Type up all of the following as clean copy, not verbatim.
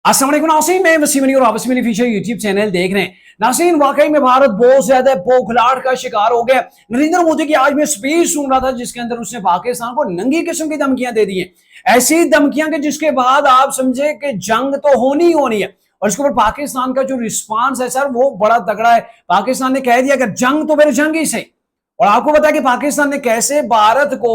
अस्सलाम वालेकुम नाज़रीन, मैं वसीम अली और आप Wasim Ali official YouTube channel देख रहे हैं। नाज़रीन, वाकई में भारत बहुत ज्यादा बौखलाहट का शिकार हो गया। नरेंद्र मोदी की आज मैं स्पीच सुन रहा था जिसके अंदर उसने पाकिस्तान को नंगी किस्म की धमकियां दे दी हैं। ऐसी धमकियां कि जिसके बाद आप समझे कि जंग तो होनी ही होनी है। और इसके ऊपर पाकिस्तान का जो रिस्पांस है सर, वो बड़ा तगड़ा है। पाकिस्तान ने कह दिया अगर जंग तो फिर जंग ही सही। और आपको पता है कि पाकिस्तान ने कैसे भारत को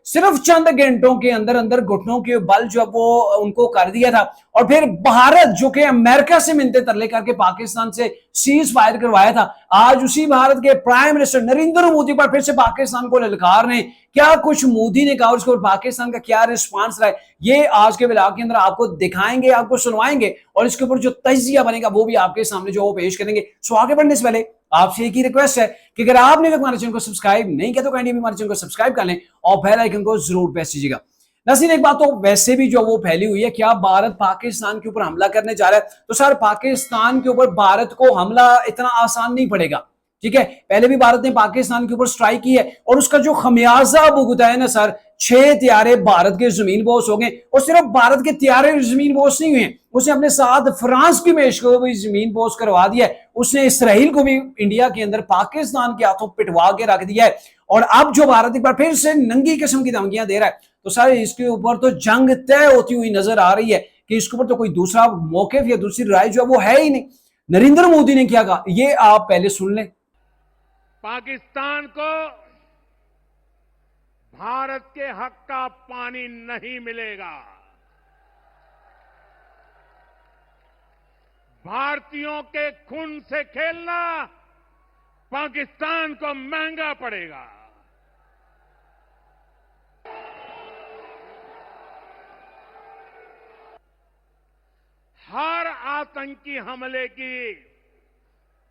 सिर्फ चंद घंटों के अंदर अंदर घुटनों के बल जो वो उनको कर दिया था। और फिर भारत जो कि अमेरिका से मिलते तरले करके पाकिस्तान से सीज फायर करवाया था, आज उसी भारत के प्राइम मिनिस्टर नरेंद्र मोदी पर फिर से पाकिस्तान को ललकार ने क्या कुछ मोदी ने कहा और उसके ऊपर पाकिस्तान का क्या रिस्पांस रहा है, ये आज के ब्लॉग के अंदर आपको दिखाएंगे, आपको सुनवाएंगे। और इसके ऊपर जो तजिया बनेगा वो भी आपके सामने जो पेश करेंगे। सो आगे बढ़ने से पहले आपसे एक ही रिक्वेस्ट है कि अगर आपने हमारे चैनल को सब्सक्राइब नहीं किया तो काइंडली हमारे चैनल को सब्सक्राइब कर लें और बेल आइकन को जरूर प्रेस कीजिएगा। नाज़रीन, एक बात तो वैसे भी जो वो फैली हुई है, क्या भारत पाकिस्तान के ऊपर हमला करने जा रहा है, तो सर पाकिस्तान के ऊपर भारत को हमला इतना आसान नहीं पड़ेगा। ठीक है, पहले भी भारत ने पाकिस्तान के ऊपर स्ट्राइक की है और उसका जो खमियाजा भुगता है ना सर, 6 त्यारे भारत के जमीन बोस हो गए। और सिर्फ भारत के त्यारे जमीन बोस नहीं हुए, उसने अपने साथ फ्रांस की मेश को भी जमीन बोस करवा दिया है। उसने इसराइल को भी इंडिया के अंदर पाकिस्तान के हाथों पिटवा के रख दिया है। और अब जो भारत एक बार फिर से नंगी किस्म की धमकियां दे रहा है, तो सर इसके ऊपर तो जंग तय होती हुई नजर आ रही है कि इसके ऊपर तो कोई दूसरा मौके या दूसरी राय जो है वो है ही नहीं। नरेंद्र मोदी ने क्या कहा, ये आप पहले सुन लें। पाकिस्तान को भारत के हक का पानी नहीं मिलेगा। भारतीयों के खून से खेलना पाकिस्तान को महंगा पड़ेगा। हर आतंकी हमले की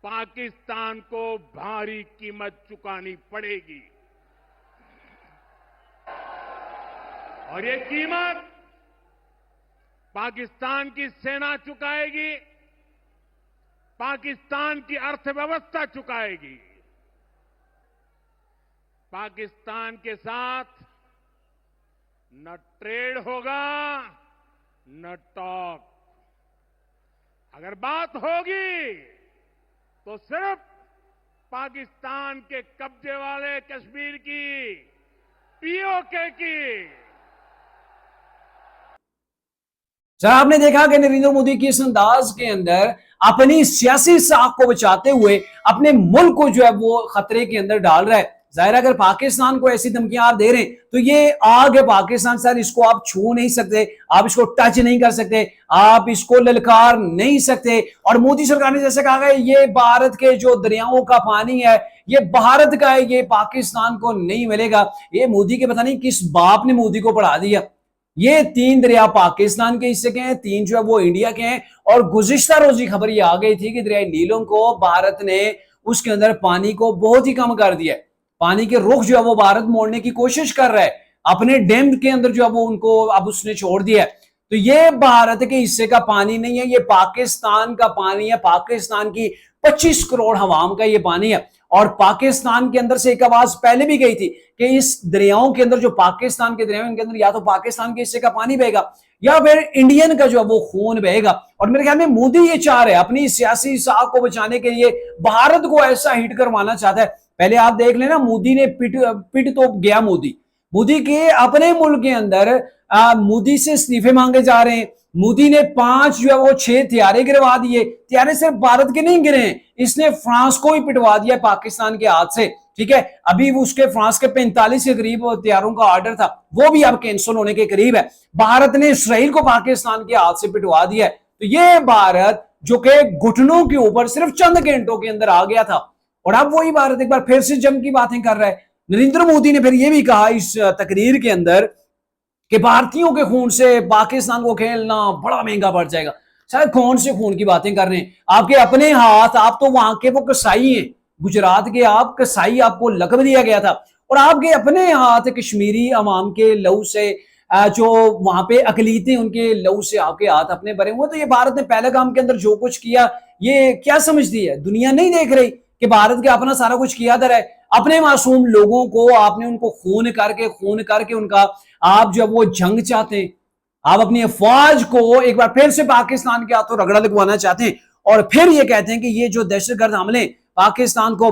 पाकिस्तान को भारी कीमत चुकानी पड़ेगी और ये कीमत पाकिस्तान की सेना चुकाएगी, पाकिस्तान की अर्थव्यवस्था चुकाएगी। पाकिस्तान के साथ न ट्रेड होगा न टॉक। अगर बात होगी तो सिर्फ पाकिस्तान के कब्जे वाले कश्मीर की, पीओके की। सर आपने देखा कि नरेंद्र मोदी की इस अंदाज के अंदर अपनी सियासी साख को बचाते हुए अपने मुल्क को जो है वो खतरे के अंदर डाल रहा है। जाहिर अगर पाकिस्तान को ऐसी धमकियां आप दे रहे हैं तो ये आग है पाकिस्तान सर, इसको आप छू नहीं सकते, आप इसको टच नहीं कर सकते, आप इसको ललकार नहीं सकते। और मोदी सरकार ने जैसे कहा है ये भारत के जो दरियाओं का पानी है ये भारत का है, ये पाकिस्तान को नहीं मिलेगा। ये मोदी के पता नहीं किस बाप ने मोदी को पढ़ा दिया। ये 3 दरिया पाकिस्तान के हिस्से के हैं, 3 जो है वो इंडिया के हैं। और गुज़िश्ता रोज खबर ये आ गई थी कि दरिया नीलों को भारत ने उसके अंदर पानी को बहुत ही कम कर दिया है। पानी के रुख जो है वो भारत मोड़ने की कोशिश कर रहा है, अपने डैम के अंदर जो है वो उनको अब उसने छोड़ दिया है। तो ये भारत के हिस्से का पानी नहीं है, ये पाकिस्तान का पानी है। पाकिस्तान की 25 करोड़ हवाम का ये पानी है। और पाकिस्तान के अंदर से एक आवाज पहले भी गई थी कि इस दरियाओं के अंदर, जो पाकिस्तान के दरियाओं के अंदर, या तो पाकिस्तान के हिस्से का पानी बहेगा या फिर इंडियन का जो है वो खून बहेगा। और मेरे ख्याल में मोदी ये चाह रहे हैं अपनी सियासी साख को बचाने के लिए भारत को ऐसा हिट करवाना चाहता है। पहले आप देख लेना, मोदी ने पिट तो गया। मोदी के अपने मुल्क के अंदर मोदी से इस्तीफे मांगे जा रहे हैं। मोदी ने 5 जो है वो 6 त्यारे गिरवा दिए। त्यारे सिर्फ भारत के नहीं गिरे हैं, इसने फ्रांस को ही पिटवा दिया पाकिस्तान के हाथ से। ठीक है, अभी उसके फ्रांस के 45 के करीब त्यारों का ऑर्डर था, वो भी अब कैंसिल होने के करीब है। भारत ने इसराइल को पाकिस्तान के हाथ से पिटवा दिया है। तो ये भारत जो कि घुटनों के ऊपर सिर्फ चंद घंटों के अंदर आ गया था, और अब वही भारत एक बार फिर से जंग की बातें कर रहा है। नरेंद्र मोदी ने फिर यह भी कहा इस तकरीर के अंदर कि भारतीयों के खून से पाकिस्तान को खेलना बड़ा महंगा पड़ जाएगा। शायद कौन से खून की बातें कर रहे हैं, आपके अपने हाथ, आप तो वहां के वो कसाई हैं, गुजरात के आप कसाई, आपको लकब दिया गया था। और आपके अपने हाथ कश्मीरी अवाम के लहू से, जो वहां पे अकलीतें उनके लहू से आपके हाथ अपने भरे हुए। तो ये भारत ने पहलगाम के अंदर जो कुछ किया, ये क्या समझती है दुनिया? नहीं देख रही कि भारत के अपना सारा कुछ किया था है। अपने मासूम लोगों को आपने उनको खून करके उनका आप जब वो जंग चाहते हैं, आप अपनी अफवाज को एक बार फिर से पाकिस्तान के हाथों रगड़ा लगवाना चाहते हैं और फिर ये कहते हैं कि ये जो दहशतगर्द हमले पाकिस्तान को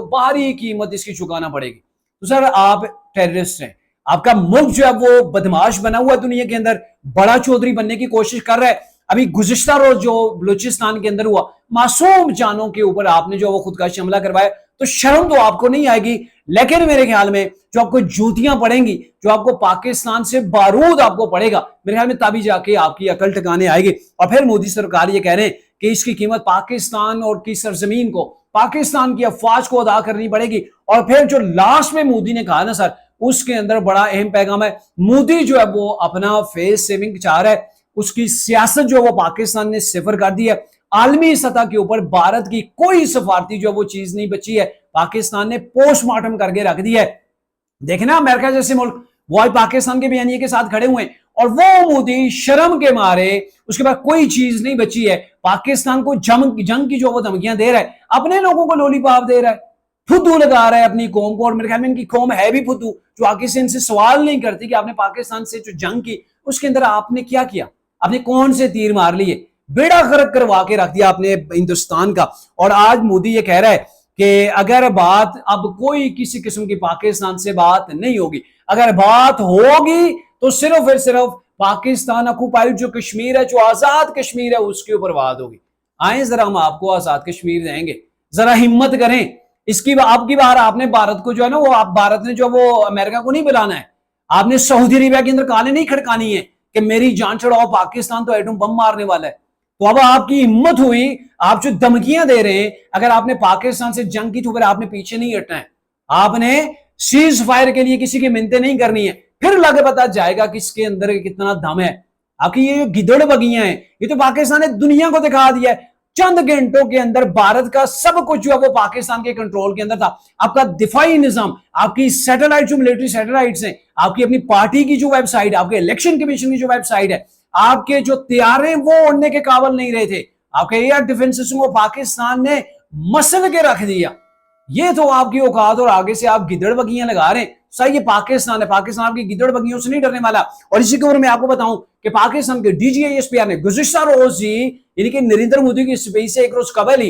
बाहरी कीमत इसकी चुकाना पड़ेगी। तो सर आप टेररिस्ट हैं, आपका मुल्क जो है वो बदमाश बना हुआ है, दुनिया के अंदर बड़ा चौधरी बनने की कोशिश कर रहा है। अभी गुज़िश्ता रोज जो बलूचिस्तान के अंदर हुआ, मासूम जानों के ऊपर आपने जो वो खुदकुशी हमला करवाया, तो शर्म तो आपको नहीं आएगी। लेकिन मेरे ख्याल में जो आपको जूतियां पड़ेंगी, जो आपको पाकिस्तान से बारूद आपको पड़ेगा, मेरे ख्याल में तभी जाके आपकी अकल ठिकाने आएगी। और फिर मोदी सरकार ये कह रहे हैं कि इसकी कीमत पाकिस्तान और की सरजमीन को, पाकिस्तान की अफवाज को अदा करनी पड़ेगी। और फिर जो लास्ट में मोदी ने कहा ना सर, उसके अंदर बड़ा अहम पैगाम है। मोदी जो है वो अपना फेस सेविंग चाह रहा है, उसकी सियासत जो वो पाकिस्तान ने सिफर कर दी है। आलमी सतह के ऊपर भारत की कोई सफारती जो वो चीज नहीं बची है, पाकिस्तान ने पोस्टमार्टम करके रख दी है। देखना अमेरिका जैसे मुल्क वो आज पाकिस्तान के बयानिए के साथ खड़े हुए हैं और वो मोदी शर्म के मारे उसके बाद कोई चीज नहीं बची है, पाकिस्तान को जंग की जो वो धमकियां दे रहा है, अपने लोगों को लोलीपॉप दे रहा है, फुद्दू लगा रहा है अपनी कौम को। और मेरे ख्याल में इनकी कौम है भी फुद्दू, जो आगे से इनसे सवाल नहीं करती कि आपने पाकिस्तान से जो जंग की उसके अंदर आपने क्या किया, आपने कौन से तीर मार लिए, बेड़ा गर्क करवा के रख दिया आपने हिंदुस्तान का। और आज मोदी ये कह रहा है कि अगर बात अब कोई किसी किस्म की पाकिस्तान से बात नहीं होगी, अगर बात होगी तो सिर्फ और सिर्फ पाकिस्तान ऑक्युपाइड जो कश्मीर है, जो आजाद कश्मीर है, उसके ऊपर बात होगी। आए जरा हम आपको आजाद कश्मीर देंगे, जरा हिम्मत करें। इसकी आपकी बार आपने भारत को जो है ना वो, आप भारत ने जो वो अमेरिका को नहीं बुलाना है, आपने सऊदी अरेबिया के अंदर काले नहीं खड़कानी है कि मेरी जान छुड़ाओ, पाकिस्तान तो एटम बम मारने वाला है। तो अब आपकी हिम्मत हुई, आप जो धमकियां दे रहे हैं, अगर आपने पाकिस्तान से जंग की तो फिर आपने पीछे नहीं हटना है, आपने सीज फायर के लिए किसी की मिन्नतें नहीं करनी है। फिर लगे पता जाएगा किसके अंदर कितना दम है। आपकी ये गिदड़ बगियां हैं, ये तो पाकिस्तान ने दुनिया को दिखा दिया है। चंद घंटों के अंदर भारत का सब कुछ जो है वो पाकिस्तान के कंट्रोल के अंदर था। आपका दिफाई निजाम, आपकी सैटेलाइट जो मिलिट्री सैटेलाइट्स हैं, आपकी अपनी पार्टी की जो वेबसाइट, आपके इलेक्शन कमीशन की जो वेबसाइट है, आपके जो तैयारे वो उड़ने के काबिल नहीं रहे थे, आपके एयर डिफेंस सिस्टम को पाकिस्तान ने मसल के रख दिया। ये तो आपकी औकात, और आगे से आप गिदड़ बगियां लगा रहे हैं। सही, ये पाकिस्तान है, पाकिस्तान आपकी गिदड़ बगियों से नहीं डरने वाला। और इसी के ऊपर मैं आपको बताऊं कि पाकिस्तान के DGISPR ने गुज़िश्ता रोज जी, यानी कि नरेंद्र मोदी की स्पीच से एक रोज कबल ही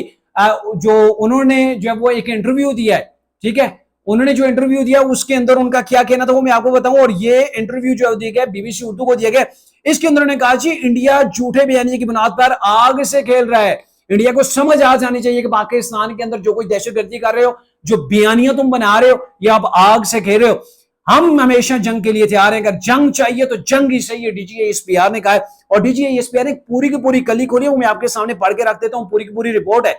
जो उन्होंने जब वो एक इंटरव्यू दिया है, ठीक है, उन्होंने जो इंटरव्यू दिया उसके अंदर उनका क्या कहना था वो मैं आपको बताऊं। और ये इंटरव्यू जो दिया गया BBC उर्दू को दिया गया, इसके अंदर उन्होंने कहा जी इंडिया झूठे बयानी की बुनियाद पर आग से खेल रहा है। इंडिया को समझ आ जानी चाहिए कि पाकिस्तान के अंदर जो कोई दहशतगर्दी कर रहे हो, जो बयानियां तुम बना रहे हो, ये आप आग से खेल रहे हो। हम हमेशा जंग के लिए तैयार हैं, अगर जंग चाहिए तो जंग ही सही है, DGISPR ने कहा है। और DGISPR ने पूरी की पूरी कली खोली, वो मैं आपके सामने पढ़ के रख देता हूं, पूरी की पूरी रिपोर्ट है।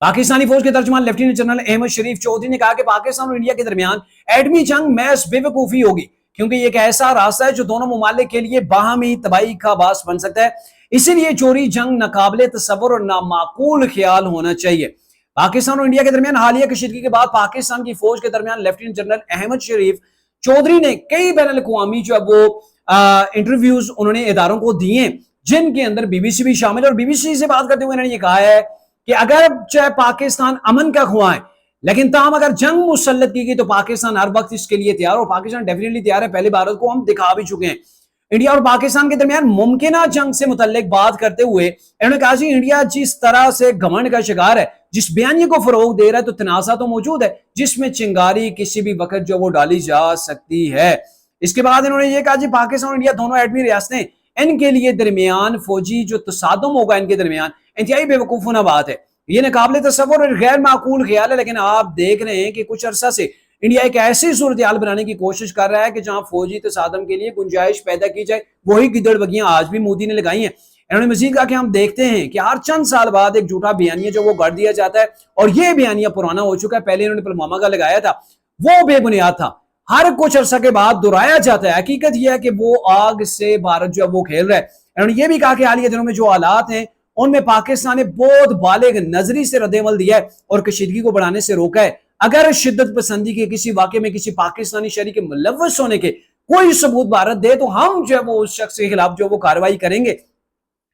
पाकिस्तानी फौज के तर्जुमान लेफ्टिनेंट जनरल अहमद शरीफ चौधरी ने कहा कि पाकिस्तान और इंडिया के दरमियान एटमी जंग महज बेवकूफी होगी, क्योंकि ये एक ऐसा रास्ता है जो दोनों मुमालिक के लिए बाहमी तबाही का बास बन सकता है। इसीलिए चोरी जंग नाकाबिले तसव्वुर और नामाकूल ख्याल होना चाहिए। पाकिस्तान और इंडिया के दरमियान हालिया कशीदगी के बाद पाकिस्तान की फौज के दरमियान लेफ्टिनेंट जनरल अहमद शरीफ चौधरी ने कई बैनुल-अक़वामी जो है वो इंटरव्यूज उन्होंने इदारों को दिए, जिनके अंदर BBC भी शामिल है। और BBC से बात करते हुए उन्होंने ये कहा है कि अगर चाहे पाकिस्तान अमन का ख्वाह है, लेकिन ताम अगर जंग मुसल्लत की गई तो पाकिस्तान हर वक्त इसके लिए तैयार, और पाकिस्तान डेफिनेटली तैयार है। पहले भारत को हम दिखा भी चुके हैं। इंडिया और पाकिस्तान के दरमियान मुमकिन जंग से मुतल्लिक बात करते हुए इन्होंने कहा जी इंडिया जिस तरह से घमंड का शिकार है, जिस बयानी को फरोग दे रहा है, तो तनाज़ा तो मौजूद है जिसमें चिंगारी किसी भी वक्त जो वो डाली जा सकती है। इसके बाद इन्होंने ये कहा जी पाकिस्तान और इंडिया दोनों एटमी रियासतें, इनके लिए दरमियान फौजी जो तसादुम होगा इनके दरमियान इंतहाई बेवकूफाना बात है, ये नाकाबिले तसव्वुर और गैर माकूल ख्याल है। लेकिन आप देख रहे हैं कि कुछ अरसा से इंडिया एक ऐसी सूरत हाल बनाने की कोशिश कर रहा है कि जहां फौजी तसादम के लिए गुंजाइश पैदा की जाए। वही गिदड़ बगियां आज भी मोदी ने लगाई हैं। इन्होंने मजीद कहा कि हम देखते हैं कि हर चंद साल बाद एक झूठा बयानिया जो वो गढ़ दिया जाता है, और ये बयानिया पुराना हो चुका है। पहले इन्होंने पुलवामा का लगाया था, वो बेबुनियाद था, हर कुछ अरसा के बाद दोहराया जाता है। हकीकत यह है कि वो आग से भारत जो है वो खेल रहा है। इन्होंने ये भी कहा कि हालिया दिनों में जो हालात हैं उनमें पाकिस्तान ने बहुत बालिग नजरी से रद्देमल दिया है और कशीदगी को बढ़ाने से रोका है। अगर शिद्दत पसंदी के किसी वाक़े में किसी पाकिस्तानी शहरी के मुलव्वस होने के कोई सबूत भारत दे तो हम जो है वो उस शख्स के खिलाफ जो वो कार्रवाई करेंगे।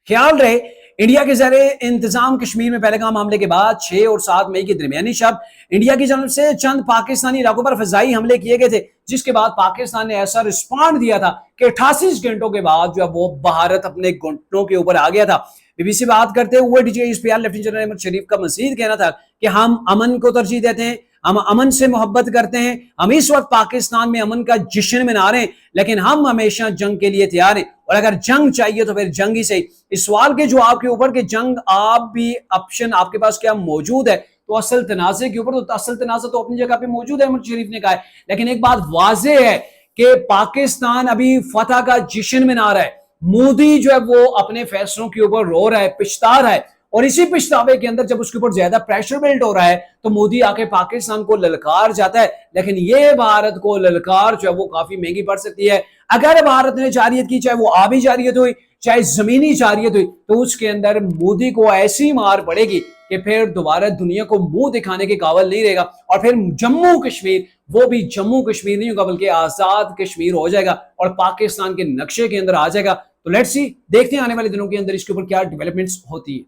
ख्याल रहे इंडिया के ज़र इंतजाम कश्मीर में पहलगाम हमले के बाद 6 और 7 मई की दरमियानी शब इंडिया की जानब से चंद पाकिस्तानी इलाकों पर फजाई हमले किए गए थे, जिसके बाद पाकिस्तान ने ऐसा रिस्पॉन्ड दिया था कि 88 घंटों के बाद जो है वो भारत अपने घुटनों के ऊपर आ गया था। बीबीसी बात करते हुए डीजीपीआर लेफ्टिनेंट जनरल अहमद शरीफ का मजीद कहना था कि हम अमन को तरजीह देते हैं, हम अमन से मोहब्बत करते हैं, हम इस वक्त पाकिस्तान में अमन का जश्न मना रहे हैं, लेकिन हम हमेशा जंग के लिए तैयार हैं और अगर जंग चाहिए तो फिर जंग ही सही। इस सवाल के जवाब के ऊपर कि जंग आप भी ऑप्शन आपके पास क्या मौजूद है, तो असल तनाज़े के ऊपर तो असल तनाज़ा तो अपनी जगह पे मौजूद है, अहमद शरीफ ने कहा है, लेकिन एक बात वाज़े है कि पाकिस्तान अभी फतह का जश्न मना रहा है। मोदी जो है वो अपने फैसलों के ऊपर रो रहा है, पछता रहा है, और इसी पछतावे के अंदर जब उसके ऊपर ज्यादा प्रेशर बिल्ड हो रहा है तो मोदी आके पाकिस्तान को ललकार जाता है। लेकिन ये भारत को ललकार जो है वो काफी महंगी पड़ सकती है। अगर भारत ने जारियत की, चाहे वो आबी जारियत हुई चाहे जमीनी जारियत हुई, तो उसके अंदर मोदी को ऐसी मार पड़ेगी कि फिर दोबारा दुनिया को मुंह दिखाने के काबिल नहीं रहेगा, और फिर जम्मू कश्मीर वो भी जम्मू कश्मीर नहीं होगा बल्कि आजाद कश्मीर हो जाएगा और पाकिस्तान के नक्शे के अंदर आ जाएगा। तो लेट्स सी, देखते हैं आने वाले दिनों के अंदर इसके ऊपर क्या डेवलपमेंट्स होती है।